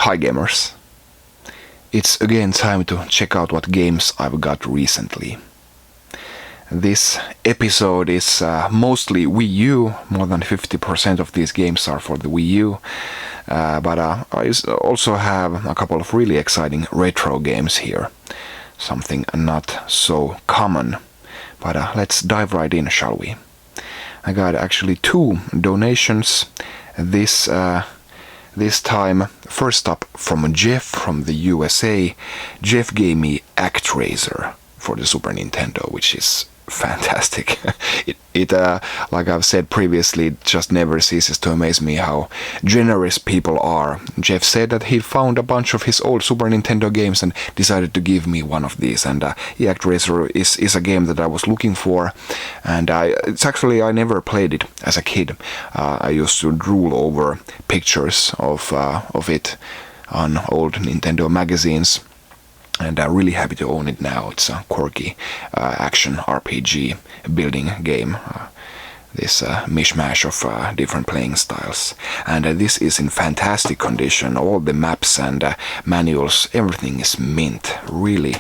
Hi gamers! It's again time to check out what games I've got recently. This episode is mostly Wii U, more than 50% of these games are for the Wii U, but I also have a couple of really exciting retro games here. Something not so common, but let's dive right in, shall we? I got actually 2 donations this time. First up from Jeff from the USA. Jeff gave me Actraiser for the Super Nintendo, which is fantastic. it like I've said previously, it just never ceases to amaze me how generous people are. Jeff said that he found a bunch of his old Super Nintendo games and decided to give me one of these, and Actraiser is a game that I was looking for, and it's actually, I never played it as a kid. I used to drool over pictures of it on old Nintendo magazines, and I'm really happy to own it now. It's a quirky action RPG building game. This mishmash of different playing styles. And this is in fantastic condition. All the maps and manuals, everything is mint. Really,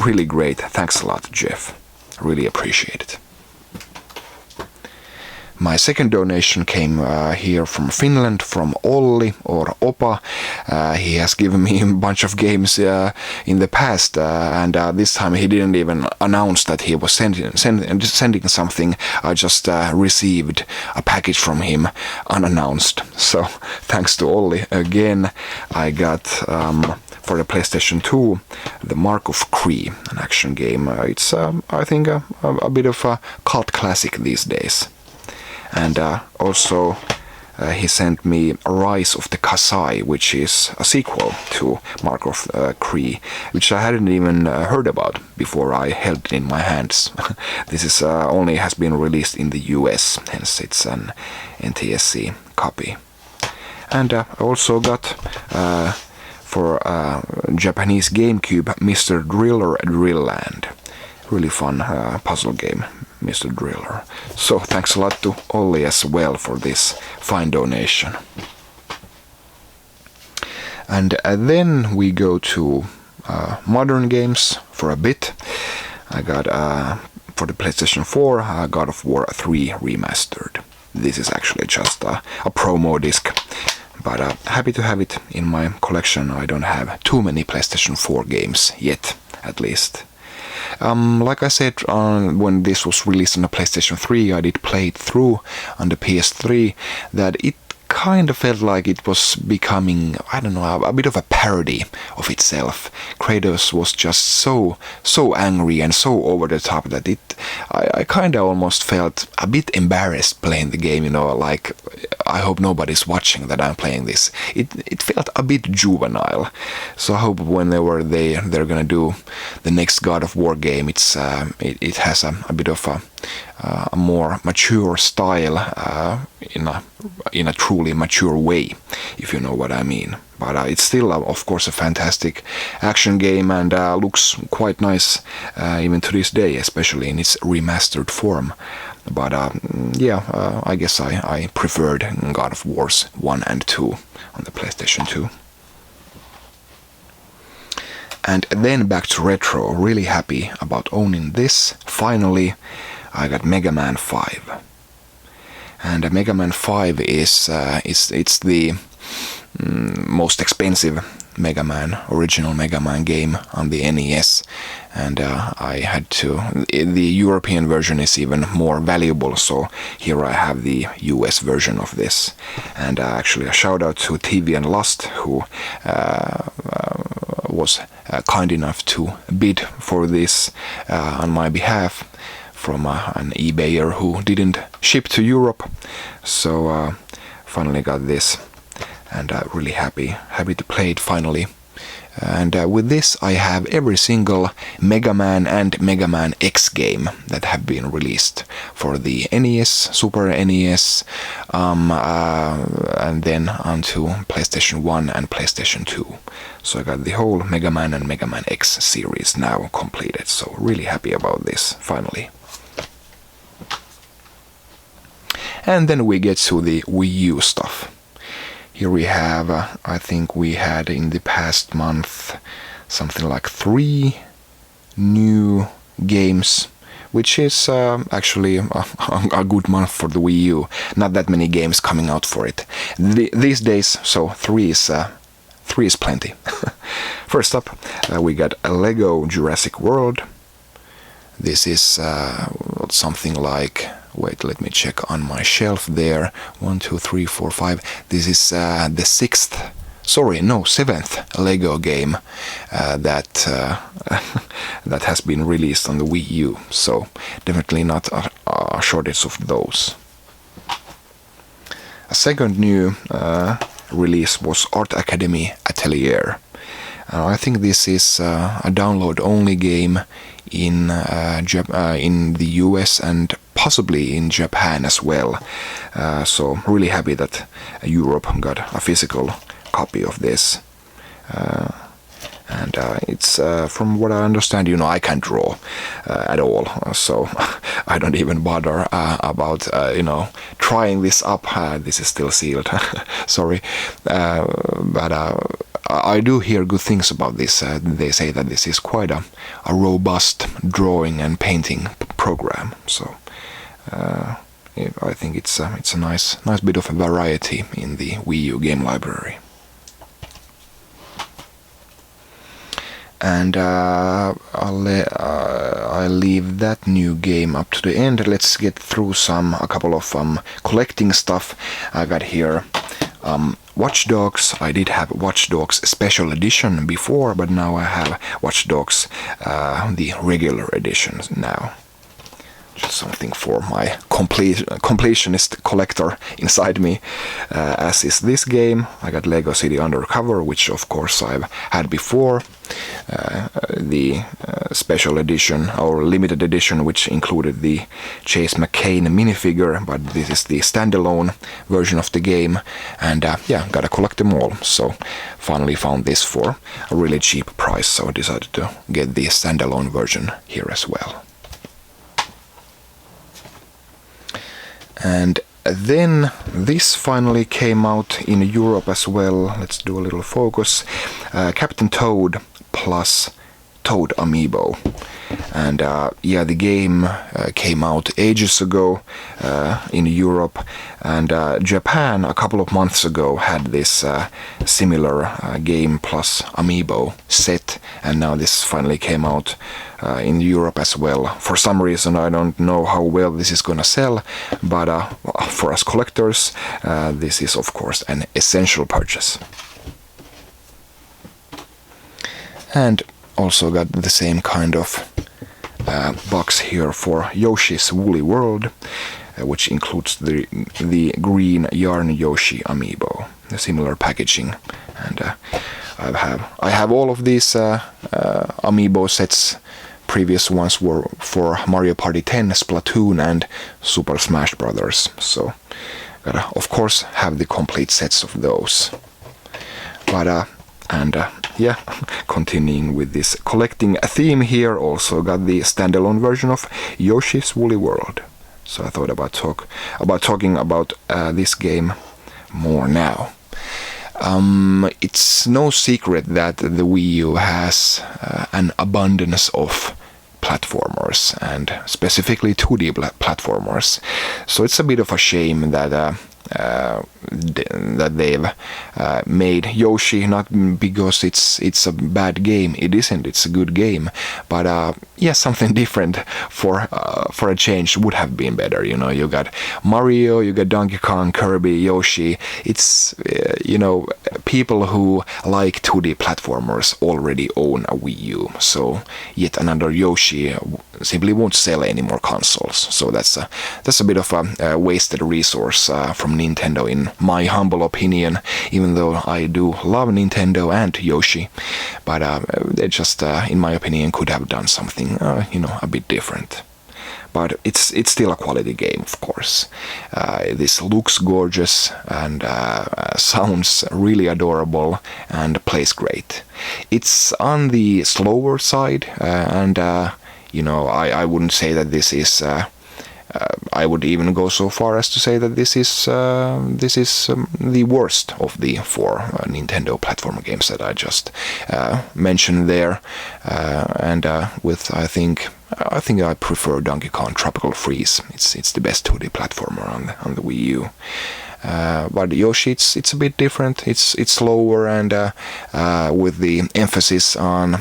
really great. Thanks a lot, Jeff. Really appreciate it. My second donation came here from Finland, from Olli, or Opa. He has given me a bunch of games in the past, and this time he didn't even announce that he was sending something. I just received a package from him unannounced. So thanks to Olli again. I got for the PlayStation 2 the Mark of Cree, an action game. It's I think a bit of a cult classic these days. And also he sent me Rise of the Kasai, which is a sequel to Mark of Cree, which I hadn't even heard about before I held it in my hands. This is only has been released in the US, hence it's an NTSC copy. And I also got for Japanese GameCube Mr. Driller Drill Land. Really fun puzzle game, Mr. Driller. So thanks a lot to Olli as well for this fine donation. And then we go to modern games for a bit. I got for the PlayStation 4 God of War 3 Remastered. This is actually just a promo disc, but happy to have it in my collection. I don't have too many PlayStation 4 games yet, at least. Like I said, when this was released on the PlayStation 3, I did play it through on the PS3, that it kind of felt like it was becoming, I don't know, a bit of a parody of itself. Kratos was just so angry and so over the top that I kind of almost felt a bit embarrassed playing the game, you know, like, I hope nobody's watching that I'm playing this. It felt a bit juvenile. So I hope when they're gonna do the next God of War game, it has a bit of a more mature style in a truly mature way, if you know what I mean. But it's still, of course, a fantastic action game, and looks quite nice even to this day, especially in its remastered form. But I guess I preferred God of Wars 1 and 2 on the PlayStation 2. And then back to retro. Really happy about owning this. Finally, I got Mega Man 5. And Mega Man 5 is the most expensive original Mega Man game on the NES, and I had to. The European version is even more valuable, so here I have the US version of this. And actually a shout out to TV and Lust, who was kind enough to bid for this on my behalf, from an eBayer who didn't ship to Europe. So finally got this, and really happy to play it finally. And with this I have every single Mega Man and Mega Man X game that have been released for the NES, Super NES, and then onto PlayStation 1 and PlayStation 2. So I got the whole Mega Man and Mega Man X series now completed, so really happy about this finally. And then we get to the Wii U stuff. Here we have, I think we had in the past month something like 3 new games, which is actually a good month for the Wii U. Not that many games coming out for it these days, so 3 is plenty. First up, we got a Lego Jurassic World. This is something like, wait, let me check on my shelf there. 1, 2, 3, 4, 5. This is the 7th Lego game that that has been released on the Wii U. So definitely not a shortage of those. A second new release was Art Academy Italia. I think this is a download-only game in the US and possibly in Japan as well. So really happy that Europe got a physical copy of this. And it's from what I understand, I can't draw at all, so I don't even bother about trying this up. This is still sealed. Sorry, but I do hear good things about this. They say that this is quite a robust drawing and painting program. So I think it's a nice bit of variety in the Wii U game library. And I'll leave that new game up to the end. Let's get through a couple of collecting stuff. I got here Watch Dogs. I did have Watch Dogs Special Edition before, but now I have Watch Dogs the regular edition now. Just something for my completionist collector inside me, as is this game. I got Lego City Undercover, which of course I've had before. The special edition or limited edition, which included the Chase McCain minifigure, but this is the standalone version of the game, and gotta collect them all. So finally found this for a really cheap price, so I decided to get the standalone version here as well. And then this finally came out in Europe as well. Let's do a little focus. Captain Toad plus Toad Amiibo. And the game came out ages ago in Europe, and Japan a couple of months ago had this similar game plus Amiibo set, and now this finally came out in Europe as well. For some reason, I don't know how well this is gonna sell, but for us collectors, this is of course an essential purchase. And also got the same kind of box here for Yoshi's Woolly World, which includes the green yarn Yoshi amiibo, the similar packaging, and I have all of these amiibo sets. Previous ones were for Mario Party 10, Splatoon, and Super Smash Brothers. So gotta of course have the complete sets of those. But continuing with this collecting theme here, also got the standalone version of Yoshi's Woolly World. So I thought about talking about this game more now. It's no secret that the Wii U has an abundance of platformers, and specifically 2D platformers. So it's a bit of a shame that they've made Yoshi, not because it's a bad game. It isn't. It's a good game, but something different for a change would have been better. You got Mario, you got Donkey Kong, Kirby, Yoshi. It's people who like 2D platformers already own a Wii U, so yet another Yoshi simply won't sell any more consoles. So that's a bit of a wasted resource from Nintendo, in my humble opinion, even though I do love Nintendo and Yoshi, but they just, in my opinion, could have done something, a bit different. But it's still a quality game, of course. This looks gorgeous and sounds really adorable and plays great. It's on the slower side, and I wouldn't say that this is I would even go so far as to say that this is the worst of the 4 Nintendo platformer games that I just mentioned there, and with I think I prefer Donkey Kong Tropical Freeze. It's the best 2D platformer on the Wii U. But Yoshi, it's a bit different. It's slower, and with the emphasis on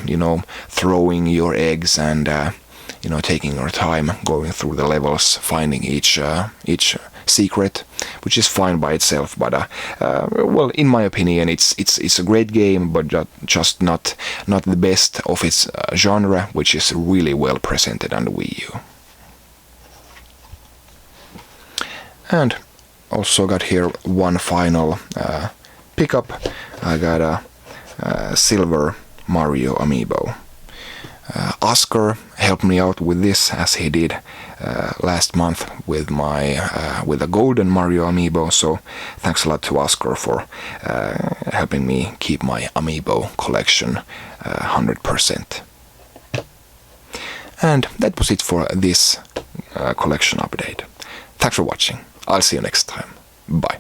throwing your eggs and taking your time going through the levels, finding each secret, which is fine by itself. But well, in my opinion, it's a great game, but just not the best of its genre, which is really well presented on the Wii U. And also got here one final pickup. I got a silver Mario Amiibo. Oscar helped me out with this, as he did last month with a golden Mario Amiibo. So thanks a lot to Oscar for helping me keep my Amiibo collection 100%. And that was it for this collection update. Thanks for watching. I'll see you next time. Bye.